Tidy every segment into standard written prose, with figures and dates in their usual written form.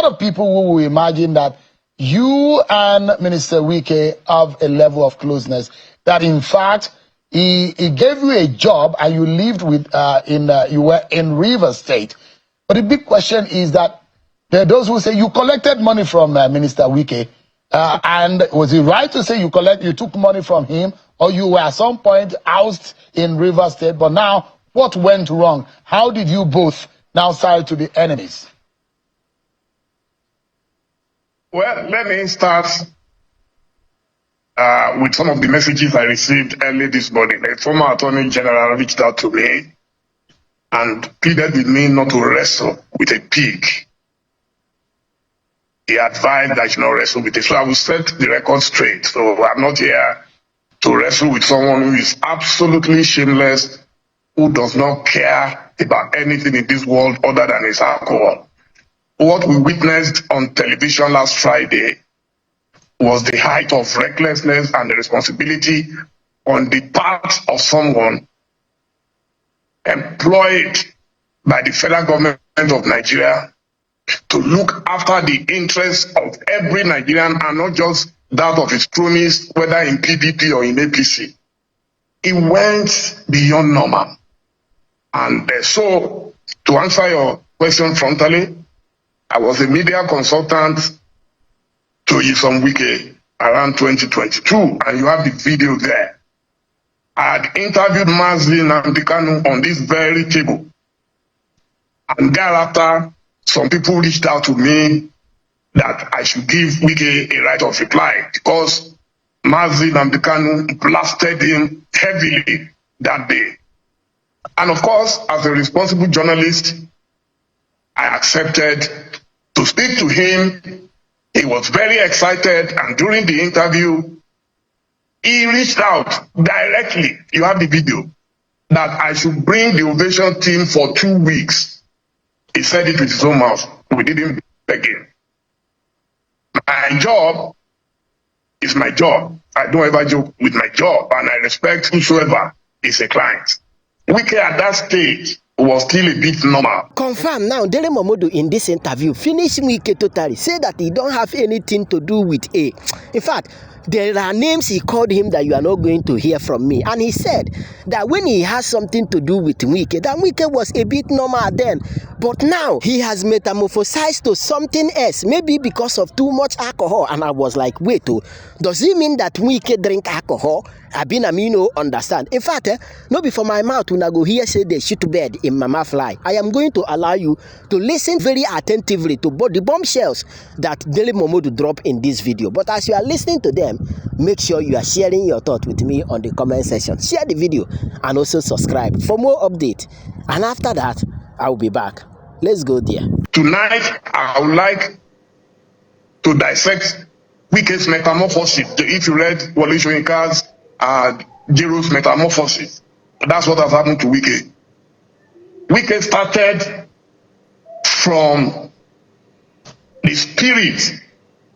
lot of people who will imagine that you and Minister Wike have a level of closeness, that in fact, he gave you a job and you lived with, you were in River State. But the big question is that there are those who say you collected money from Minister Wike, and was it right to say you took money from him, or you were at some point housed in River State? But now, what went wrong? How did you both now start to be enemies? Well, let me start with some of the messages I received early this morning. A former Attorney General reached out to me and pleaded with me not to wrestle with a pig. He advised that I should not wrestle with it. So I will set the record straight. So I'm not here to wrestle with someone who is absolutely shameless, who does not care about anything in this world other than his alcohol. What we witnessed on television last Friday was the height of recklessness and the responsibility on the part of someone employed by the federal government of Nigeria to look after the interests of every Nigerian and not just that of his cronies, whether in PDP or in APC. It went beyond normal. And so, to answer your question frontally, I was a media consultant to Nyesom Wike around 2022, and you have the video there. I had interviewed Mazi Nnamdi Kanu on this very table. And thereafter, some people reached out to me that I should give Wike a right of reply because Mazi Nnamdi Kanu blasted him heavily that day. And of course, as a responsible journalist, I accepted to speak to him. He was very excited, and during the interview, he reached out directly, you have the video, that I should bring the Ovation team for 2 weeks. He said it with his own mouth. We didn't beg him. My job is my job. I don't ever joke with my job, and I respect whosoever is a client. Wike at that stage was still a bit normal. Confirm now, Dele Momodu in this interview finished Wike totally, say that he don't have anything to do with A. In fact, there are names he called him that you are not going to hear from me. And he said that when he has something to do with Wike, that Wike was a bit normal then. But now he has metamorphosized to something else, maybe because of too much alcohol. And I was like, wait, does it mean that Wike drink alcohol? I understand. In fact, no before my mouth when I go here say they shoot bed in mama fly. I am going to allow you to listen very attentively to both the bombshells that Dele Momodu drop in this video. But as you are listening to them, make sure you are sharing your thought with me on the comment section. Share the video and also subscribe for more updates. And after that, I will be back. Let's go there. Tonight, I would like to dissect Wike's metamorphosis. If you read Wole Soyinka's Jero's metamorphosis, that's what has happened to Wike. Wike started from the spirit,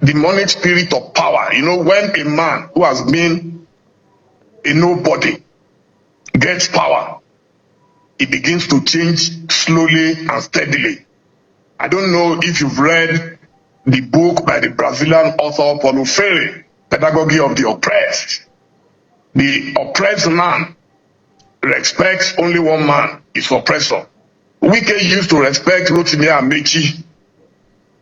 demonic spirit of power. You know, when a man who has been a nobody gets power, he begins to change slowly and steadily. I don't know if you've read the book by the Brazilian author Paulo Freire, Pedagogy of the Oppressed. The oppressed man respects only one man, his oppressor. Wike used to respect Rotimi Amaechi.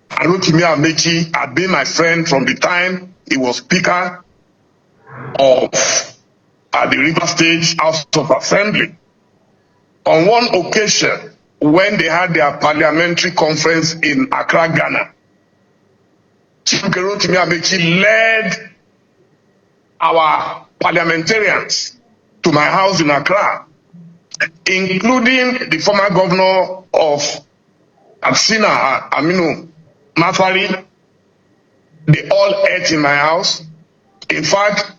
And Rotimi Amaechi had been my friend from the time he was Speaker of the River State House of Assembly. On one occasion, when they had their parliamentary conference in Accra, Ghana, Chief Rotimi Amaechi led our parliamentarians to my house in Accra, including the former governor of Absina, Aminu Mafari. They all ate in my house. In fact,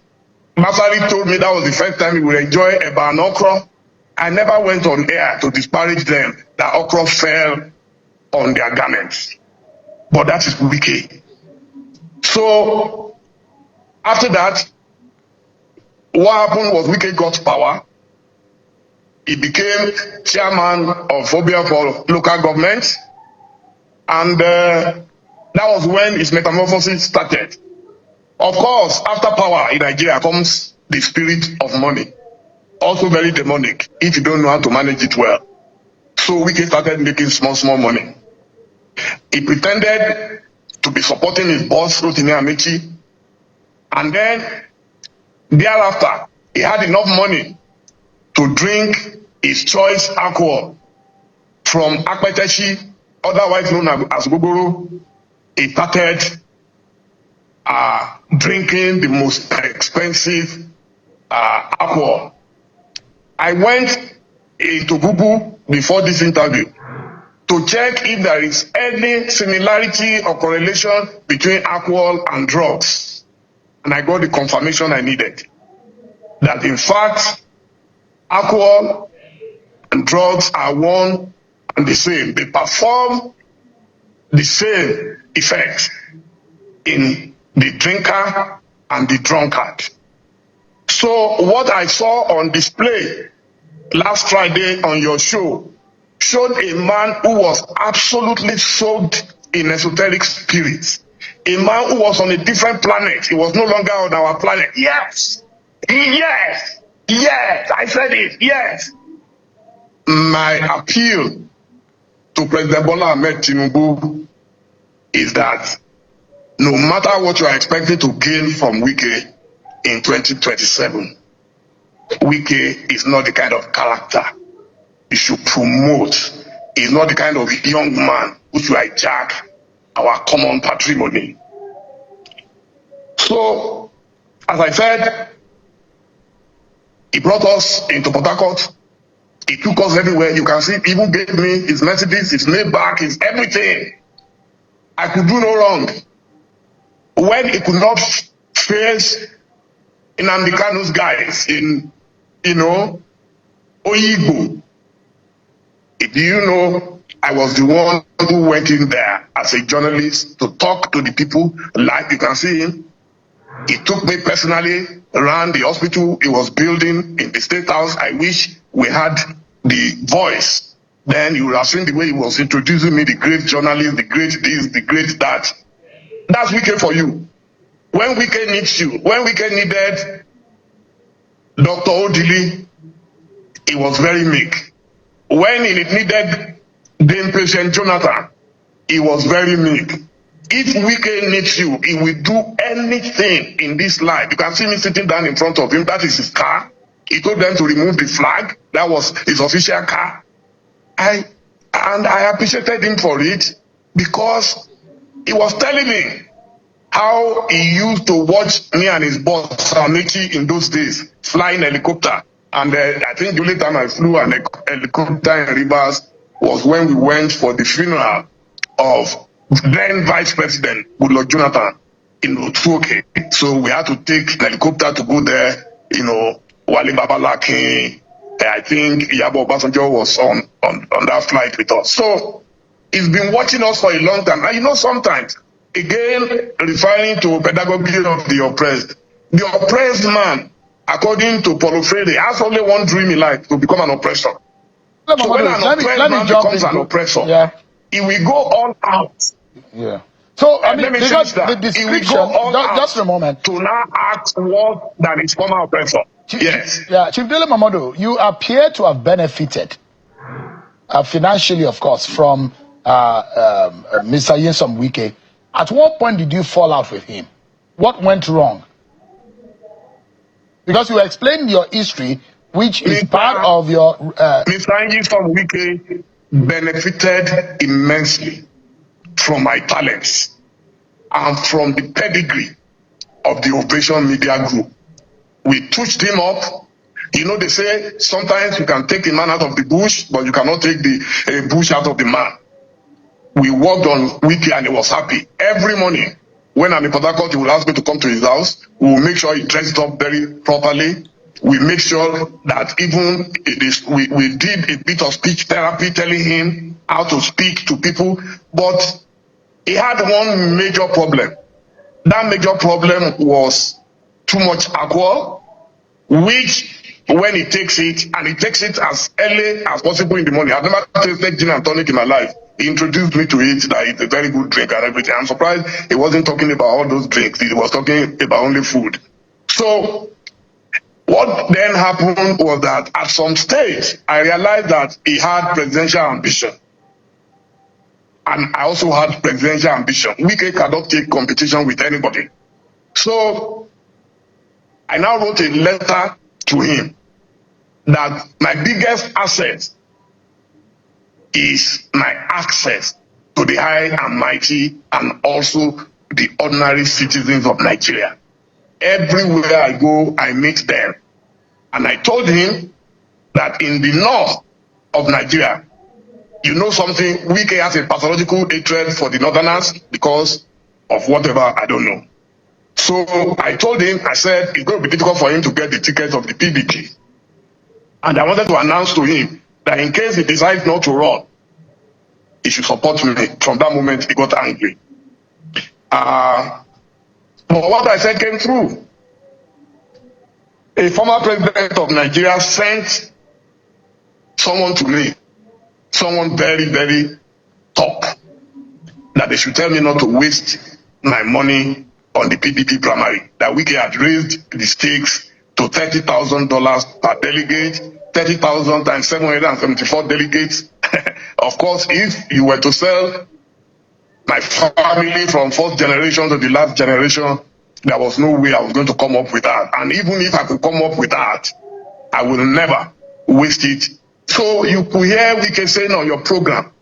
Mafari told me that was the first time he would enjoy eba and okra. I never went on air to disparage them that okra fell on their garments. But that is Wike. So, after that, what happened was Wike got power. He became chairman of Phobia for local government. And That was when his metamorphosis started. Of course, after power in Nigeria comes the spirit of money. Also very demonic if you don't know how to manage it well. So Wike started making small money. He pretended to be supporting his boss, Rotimi Amechi, and then thereafter, he had enough money to drink his choice alcohol from Akpeteshi, otherwise known as Gogoro. He started drinking the most expensive alcohol. I went into Google before this interview to check if there is any similarity or correlation between alcohol and drugs. And I got the confirmation I needed. That in fact, alcohol and drugs are one and the same. They perform the same effect in the drinker and the drunkard. So what I saw on display last Friday on your show showed a man who was absolutely soaked in esoteric spirits. A man who was on a different planet. He was no longer on our planet. Yes, I said it, yes. My appeal to President Bola Ahmed Tinubu is that no matter what you are expecting to gain from Wike in 2027, Wike is not the kind of character you should promote. He's not the kind of young man who should hijack our common patrimony. So, as I said, he brought us into Port Harcourt. He took us everywhere. You can see, he even gave me his Mercedes, his Maybach, his everything. I could do no wrong. When he could not face Nnamdi Kanu's guys in, Oyigbo. Do you know, I was the one who went in there as a journalist to talk to the people live. You can see him. He took me personally around the hospital he was building in the State House. I wish we had the voice. Then you would have seen the way he was introducing me, the great journalist, the great this, the great that. That's Wike for you. When Wike needs you, when Wike needed Dr. Odili, he was very meek. When he needed the impatient Jonathan, he was very meek. If Wike needs you, he will do anything in this life. You can see me sitting down in front of him. That is his car. He told them to remove the flag. That was his official car. I appreciated him for it because he was telling me how he used to watch me and his boss, Amechi, in those days, flying helicopter. And I think the only time I flew an helicopter in Rivers was when we went for the funeral of then Vice President Goodluck Jonathan in Otuoke. So we had to take an helicopter to go there. Wale Babalaki, I think Iyabo Obasanjo was on that flight with us. So he's been watching us for a long time. And sometimes, again, referring to pedagogy of the oppressed man, according to Paulo Freire, has only one dream in life: to become an oppressor. So when an oppressed man becomes an oppressor, he will go all out. Yeah. So because the description, just a moment, to now act worse than his former oppressor. Yes. Yeah, Chief Dele Momodu, you appear to have benefited financially, of course, from Mr. Nyesom Wike. At what point did you fall out with him? What went wrong? Because you explained your history, which is part of your... Mr. Nyesom Wike benefited immensely from my talents and from the pedigree of the Ovation Media Group. We touched him up. They say sometimes you can take a man out of the bush, but you cannot take the bush out of the man. We worked on Wike and he was happy. Every morning, when I'm in Port Harcourt, he will ask me to come to his house. We will make sure he dressed up very properly. We make sure that even we did a bit of speech therapy, telling him how to speak to people. But he had one major problem. That major problem was too much alcohol, which when he takes it, and he takes it as early as possible in the morning. I've never tasted gin and tonic in my life. He introduced me to it, that it's a very good drink and everything. I'm surprised he wasn't talking about all those drinks. He was talking about only food. So what then happened was that at some stage, I realized that he had presidential ambition. And I also had presidential ambition. Wike cannot take competition with anybody. So I now wrote a letter to him that my biggest asset is my access to the high and mighty and also the ordinary citizens of Nigeria. Everywhere I go, I meet them. And I told him that in the north of Nigeria, you know something, Wike has a pathological hatred for the northerners because of whatever, I don't know. So I told him, I said, it's going to be difficult for him to get the ticket of the PDP. And I wanted to announce to him that in case he decides not to run, he should support me. From that moment, he got angry. But what I said came through. A former president of Nigeria sent someone to me, someone very, very top, that they should tell me not to waste my money on the PDP primary, that Wike had raised the stakes to $30,000 per delegate, 30,000 times 774 delegates. Of course, if you were to sell my family from first generation to the last generation, there was no way I was going to come up with that. And even if I could come up with that, I will never waste it. So you could hear Wike saying on your program,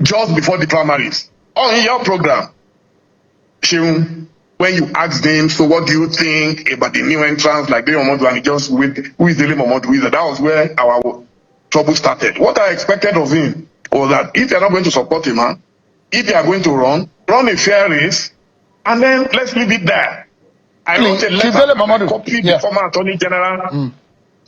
just before the primaries, on your program, when you asked him, so what do you think about the new entrants like Dele Momodu, and he just went, who is Dele Momodu? That was where our trouble started. What I expected of him was that if you're not going to support him, if you are going to run a fair race, and then let's leave it there. I wrote a letter, I copied the former Attorney General.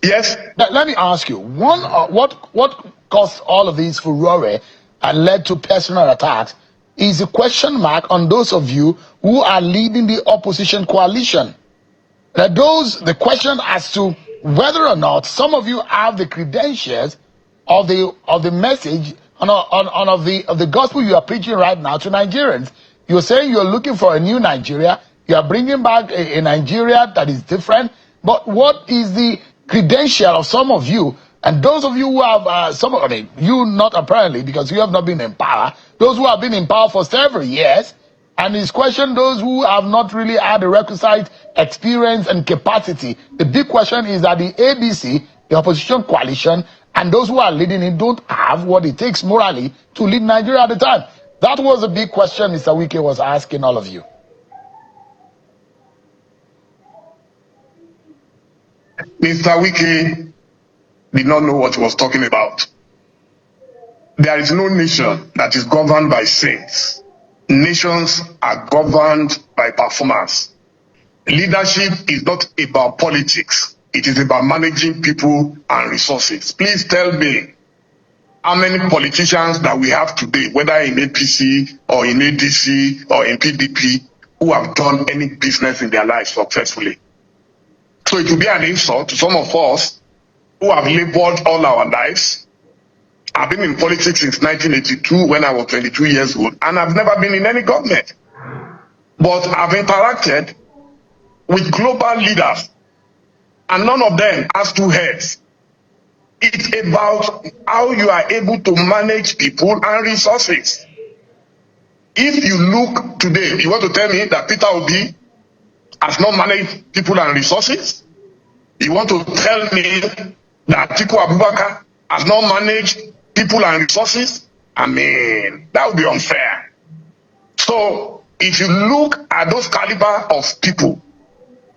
Yes? Let me ask you, what caused all of these furore and led to personal attacks is a question mark on those of you who are leading the opposition coalition. The question as to whether or not some of you have the credentials of the message of the gospel you are preaching right now to Nigerians. You're saying you're looking for a new Nigeria. You are bringing back a Nigeria that is different. But what is the credential of some of you? And those of you who have, you not apparently, because you have not been in power, those who have been in power for several years, and he's questioned those who have not really had the requisite experience and capacity. The big question is that the ADC, the opposition coalition, and those who are leading it don't have what it takes morally to lead Nigeria at the time. That was a big question Mr. Wike was asking all of you. Mr. Wike did not know what he was talking about. There is no nation that is governed by saints. Nations are governed by performance. Leadership is not about politics. It is about managing people and resources. Please tell me how many politicians that we have today, whether in APC or in ADC or in PDP, who have done any business in their lives successfully. So it will be an insult to some of us who have labored all our lives. I've been in politics since 1982 when I was 22 years old, and I've never been in any government. But I've interacted with global leaders, and none of them has two heads. It's about how you are able to manage people and resources. If you look today, you want to tell me that Peter Obi has not managed people and resources? You want to tell me that Atiku Abubakar has not managed people and resources? I mean, that would be unfair. So if you look at those caliber of people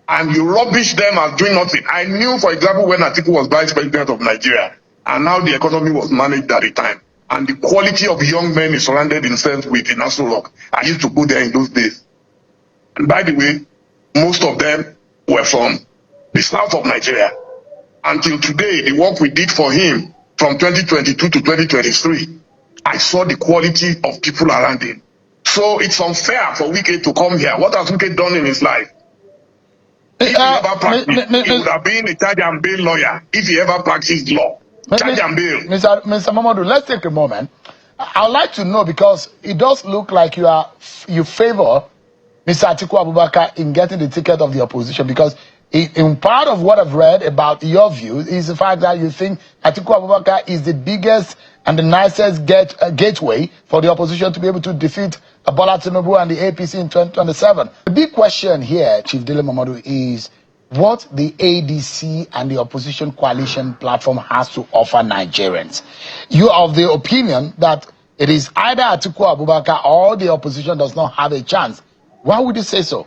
and you rubbish them as doing nothing. I knew, for example, when Atiku was vice president of Nigeria and how the economy was managed at the time, and the quality of young men he surrounded himself with in Aso Rock. I used to go there in those days. And by the way, most of them were from the south of Nigeria. Until today, the work we did for him from 2022 to 2023, I saw the quality of people around him. So it's unfair for Wike to come here. What has Wike done in his life? If he ever practiced, he would have been a charge and bail lawyer if he ever practiced law. Charge and bail. Mr. Momodu, let's take a moment. I would like to know, because it does look like you favor Mr. Atiku Abubakar in getting the ticket of the opposition, because in part of what I've read about your views is the fact that you think Atiku Abubakar is the biggest and the nicest gateway for the opposition to be able to defeat Bola Tinubu and the APC in 2027. The big question here, Chief Dele Momodu, is what the ADC and the opposition coalition platform has to offer Nigerians. You are of the opinion that it is either Atiku Abubakar or the opposition does not have a chance. Why would you say so?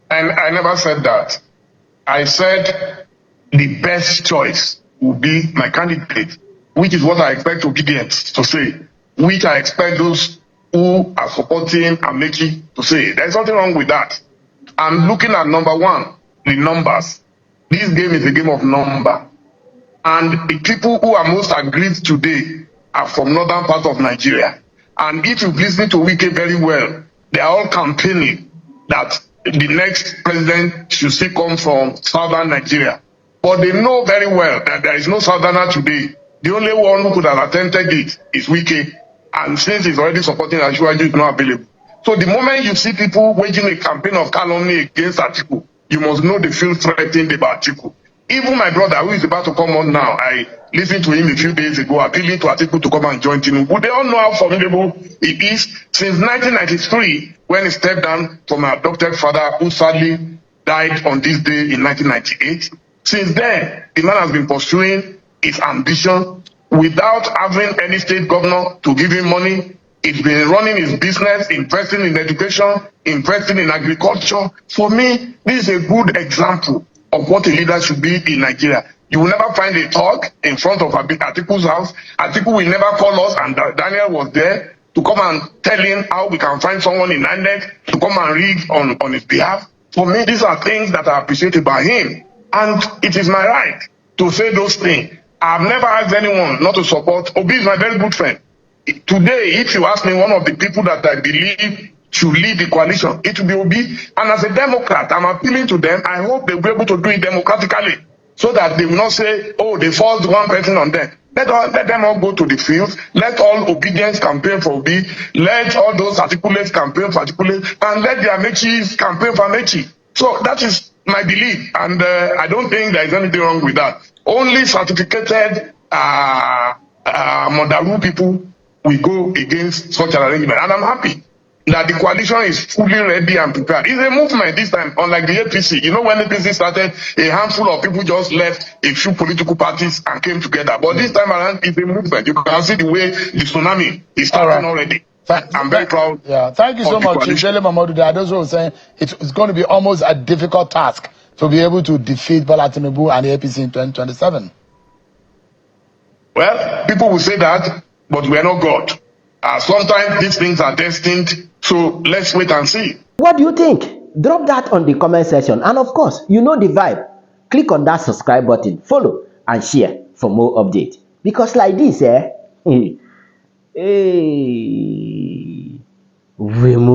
And I never said that. I said the best choice would be my candidate, which is what I expect obedience to say, which I expect those who are supporting Amechi to say. There's nothing wrong with that. I'm looking at number one, the numbers. This game is a game of number. And the people who are most aggrieved today are from northern part of Nigeria. And if you listen to Wike very well, they are all campaigning that the next president should still come from southern Nigeria. But they know very well that there is no southerner today. The only one who could have attempted it is Wike. And since he's already supporting Asiwaju, is not available. So the moment you see people waging a campaign of calumny against Atiku, you must know they feel threatened about Atiku. Even my brother, who is about to come on now, I listened to him a few days ago appealing to Atiku to come and join Tinubu. They all know how formidable it is. Since 1993, when he stepped down from my adopted father, who sadly died on this day in 1998. Since then, the man has been pursuing his ambition without having any state governor to give him money. He's been running his business, investing in education, investing in agriculture. For me, this is a good example of what a leader should be in Nigeria. You will never find a talk in front of Atiku's house. Atiku will never call us, and Daniel was there to come and tell him how we can find someone in INEC to come and read on his behalf. For me, these are things that are appreciated by him. And it is my right to say those things. I've never asked anyone not to support. Obi is my very good friend. Today, if you ask me one of the people that I believe should lead the coalition, it will be Obi. And as a Democrat, I'm appealing to them. I hope they'll be able to do it democratically, so that they will not say, oh, they forced one person on them. Let them all go to the field. Let all obedience campaign for Obi. Let all those articulates campaign for articulate. And let the Amechis campaign for Amechi. So that is my belief. And I don't think there is anything wrong with that. Only certificated Modaru people will go against such an arrangement. And I'm happy that the coalition is fully ready and prepared. It's a movement this time, unlike the APC. You know, when the APC started, a handful of people just left a few political parties and came together. But this time around, it's a movement. You can see the way the tsunami is starting already. I'm very proud. Yeah, thank you so much, Dele Momodu. There are those who are saying it's going to be almost a difficult task to be able to defeat Bola Tinubu and the APC in 2027. Well, people will say that, but we are not God. Sometimes these things are destined, so let's wait and see. What do you think? Drop that on the comment section. And of course, you know the vibe. Click on that subscribe button, follow, and share for more updates. Because like this, we move.